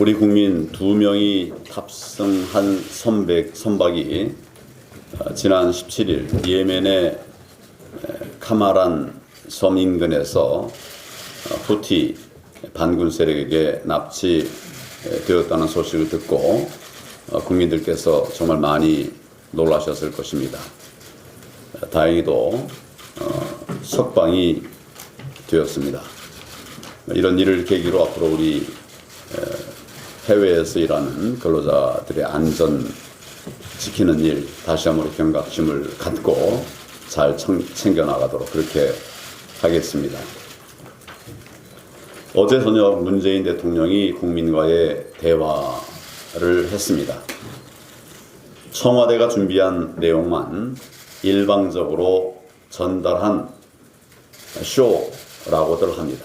우리 국민 2명이 탑승한 선박이 지난 17일 예멘의 카마란 섬 인근에서 후티 반군 세력에게 납치되었다는 소식을 듣고 국민들께서 정말 많이 놀라셨을 것입니다. 다행히도 석방이 되었습니다. 이런 일을 계기로 앞으로 우리 해외에서 일하는 근로자들의 안전 지키는 일 다시 한번 경각심을 갖고 잘 챙겨나가도록 그렇게 하겠습니다. 어제 저녁 문재인 대통령이 국민과의 대화를 했습니다. 청와대가 준비한 내용만 일방적으로 전달한 쇼라고들 합니다.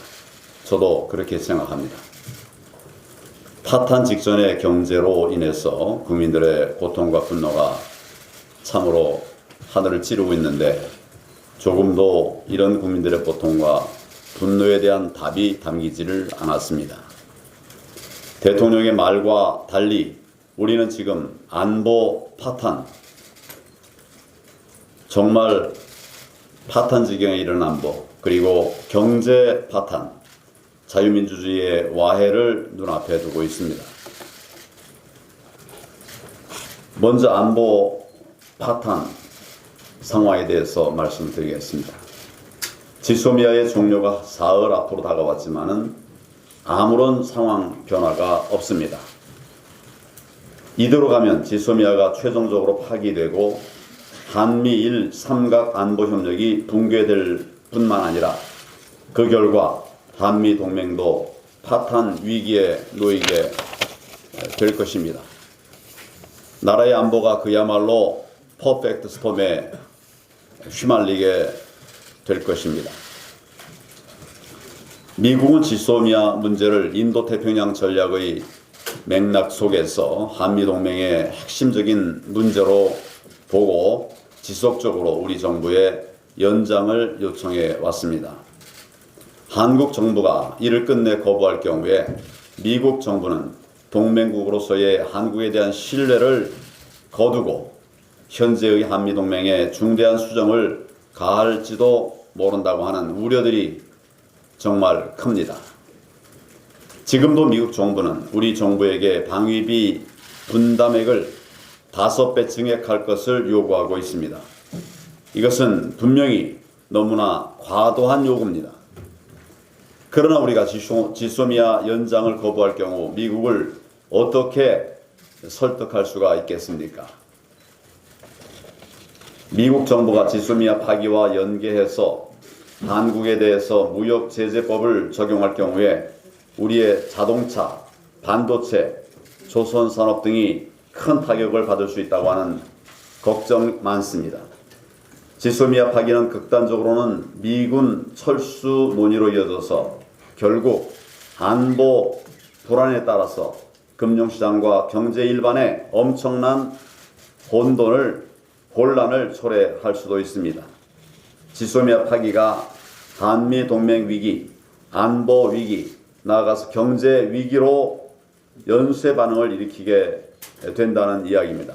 저도 그렇게 생각합니다. 파탄 직전의 경제로 인해서 국민들의 고통과 분노가 참으로 하늘을 찌르고 있는데 조금도 이런 국민들의 고통과 분노에 대한 답이 담기지를 않았습니다. 대통령의 말과 달리 우리는 지금 안보 파탄, 정말 파탄 지경에 이른 안보, 그리고 경제 파탄, 자유민주주의의 와해를 눈앞에 두고 있습니다. 먼저 안보 파탄 상황에 대해서 말씀드리겠습니다. 지소미아의 종료가 사흘 앞으로 다가왔지만은 아무런 상황 변화가 없습니다. 이대로 가면 지소미아가 최종적으로 파기되고 한미일 삼각 안보 협력이 붕괴될 뿐만 아니라 그 결과 한미 동맹도 파탄 위기에 놓이게 될 것입니다. 나라의 안보가 그야말로 퍼펙트 스톰에 휘말리게 될 것입니다. 미국은 지소미아 문제를 인도태평양 전략의 맥락 속에서 한미동맹의 핵심적인 문제로 보고 지속적으로 우리 정부에 연장을 요청해 왔습니다. 한국 정부가 이를 끝내 거부할 경우에 미국 정부는 동맹국으로서의 한국에 대한 신뢰를 거두고 현재의 한미동맹에 중대한 수정을 가할지도 모른다고 하는 우려들이 정말 큽니다. 지금도 미국 정부는 우리 정부에게 방위비 분담액을 5배 증액할 것을 요구하고 있습니다. 이것은 분명히 너무나 과도한 요구입니다. 그러나 우리가 지소미아 연장을 거부할 경우 미국을 어떻게 설득할 수가 있겠습니까? 미국 정부가 지소미아 파기와 연계해서 한국에 대해서 무역제재법을 적용할 경우에 우리의 자동차, 반도체, 조선산업 등이 큰 타격을 받을 수 있다고 하는 걱정 많습니다. 지소미아 파기는 극단적으로는 미군 철수 논의로 이어져서 결국 안보 불안에 따라서 금융시장과 경제 일반에 엄청난 혼란을 초래할 수도 있습니다. 지소미아 파기가 한미 동맹 위기, 안보 위기, 나아가서 경제 위기로 연쇄 반응을 일으키게 된다는 이야기입니다.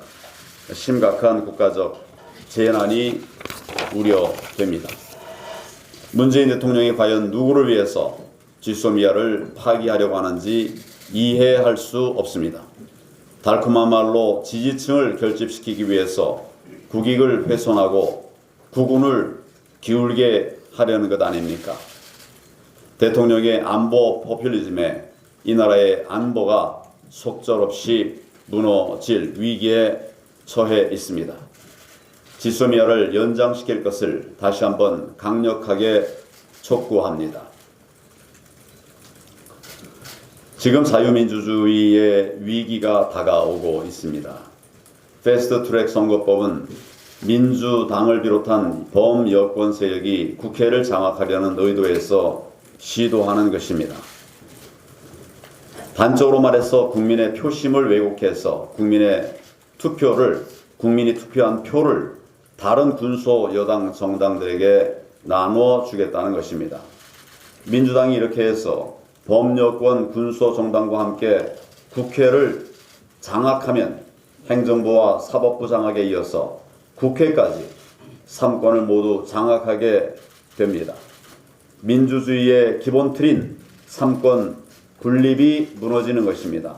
심각한 국가적 재난이 우려됩니다. 문재인 대통령이 과연 누구를 위해서 지소미아를 파기하려고 하는지 이해할 수 없습니다. 달콤한 말로 지지층을 결집시키기 위해서 국익을 훼손하고 국운을 기울게 하려는 것 아닙니까? 대통령의 안보 포퓰리즘에 이 나라의 안보가 속절없이 무너질 위기에 처해 있습니다. 지소미아를 연장시킬 것을 다시 한번 강력하게 촉구합니다. 지금 자유민주주의의 위기가 다가오고 있습니다. 패스트트랙 선거법은 민주당을 비롯한 범여권 세력이 국회를 장악하려는 의도에서 시도하는 것입니다. 단적으로 말해서 국민의 표심을 왜곡해서 국민이 투표한 표를 다른 군소 여당 정당들에게 나누어 주겠다는 것입니다. 민주당이 이렇게 해서 범여권 군소 정당과 함께 국회를 장악하면 행정부와 사법부 장악에 이어서 국회까지 3권을 모두 장악하게 됩니다. 민주주의의 기본 틀인 3권 분립이 무너지는 것입니다.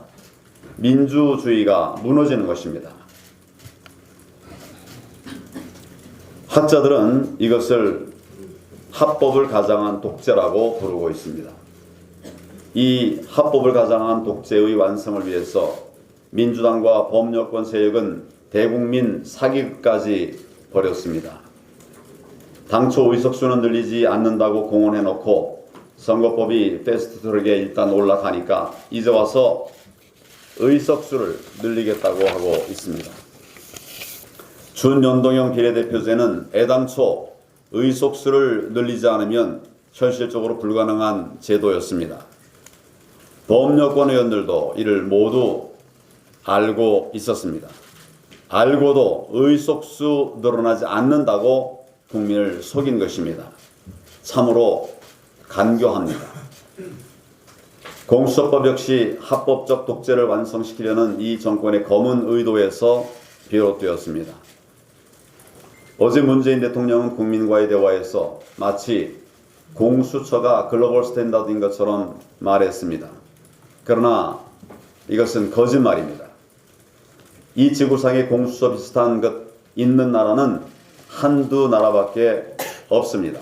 민주주의가 무너지는 것입니다. 학자들은 이것을 합법을 가장한 독재라고 부르고 있습니다. 이 합법을 가장한 독재의 완성을 위해서 민주당과 범여권 세력은 대국민 사기극까지 벌였습니다. 당초 의석수는 늘리지 않는다고 공언해놓고 선거법이 패스트트랙에 일단 올라가니까 이제 와서 의석수를 늘리겠다고 하고 있습니다. 준연동형 비례대표제는 애당초 의석수를 늘리지 않으면 현실적으로 불가능한 제도였습니다. 범여권 의원들도 이를 모두 알고 있었습니다. 알고도 의석수 늘어나지 않는다고 국민을 속인 것입니다. 참으로 간교합니다. 공수처법 역시 합법적 독재를 완성시키려는 이 정권의 검은 의도에서 비롯되었습니다. 어제 문재인 대통령은 국민과의 대화에서 마치 공수처가 글로벌 스탠다드인 것처럼 말했습니다. 그러나 이것은 거짓말입니다. 이 지구상에 공수처 비슷한 것 있는 나라는 한두 나라밖에 없습니다.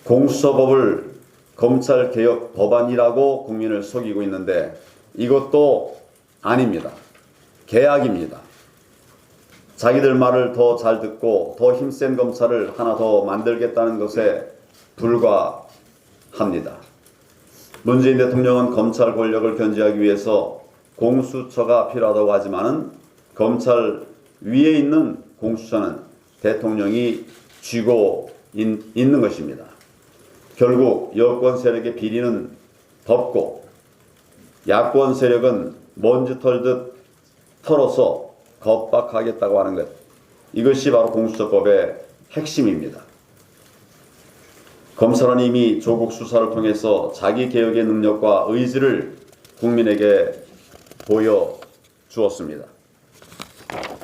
공수처법을 검찰개혁 법안이라고 국민을 속이고 있는데 이것도 아닙니다. 계약입니다. 자기들 말을 더 잘 듣고 더 힘센 검찰을 하나 더 만들겠다는 것에 불과합니다. 문재인 대통령은 검찰 권력을 견제하기 위해서 공수처가 필요하다고 하지만은 검찰 위에 있는 공수처는 대통령이 쥐고 있는 것입니다. 결국 여권 세력의 비리는 덮고 야권 세력은 먼지 털듯 털어서 겁박하겠다고 하는 것, 이것이 바로 공수처법의 핵심입니다. 검찰은 이미 조국 수사를 통해서 자기 개혁의 능력과 의지를 국민에게 보여주었습니다.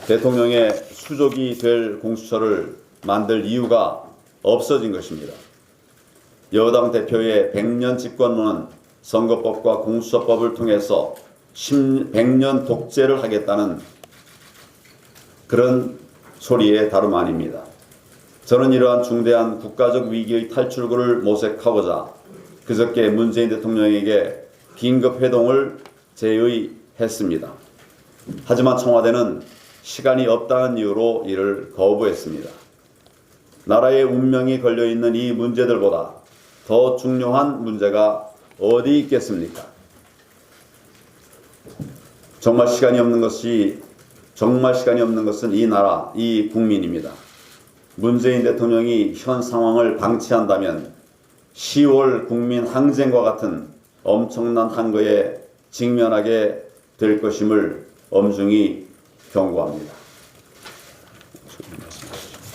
대통령의 수족이 될 공수처를 만들 이유가 없어진 것입니다. 여당 대표의 100년 집권론은 선거법과 공수처법을 통해서 100년 독재를 하겠다는 그런 소리의 다름 아닙니다. 저는 이러한 중대한 국가적 위기의 탈출구를 모색하고자 그저께 문재인 대통령에게 긴급 회동을 제의했습니다. 하지만 청와대는 시간이 없다는 이유로 이를 거부했습니다. 나라의 운명이 걸려있는 이 문제들보다 더 중요한 문제가 어디 있겠습니까? 정말 시간이 없는 것은 이 나라, 이 국민입니다. 문재인 대통령이 현 상황을 방치한다면 10월 국민 항쟁과 같은 엄청난 한거에 직면하게 될 것임을 엄중히 경고합니다.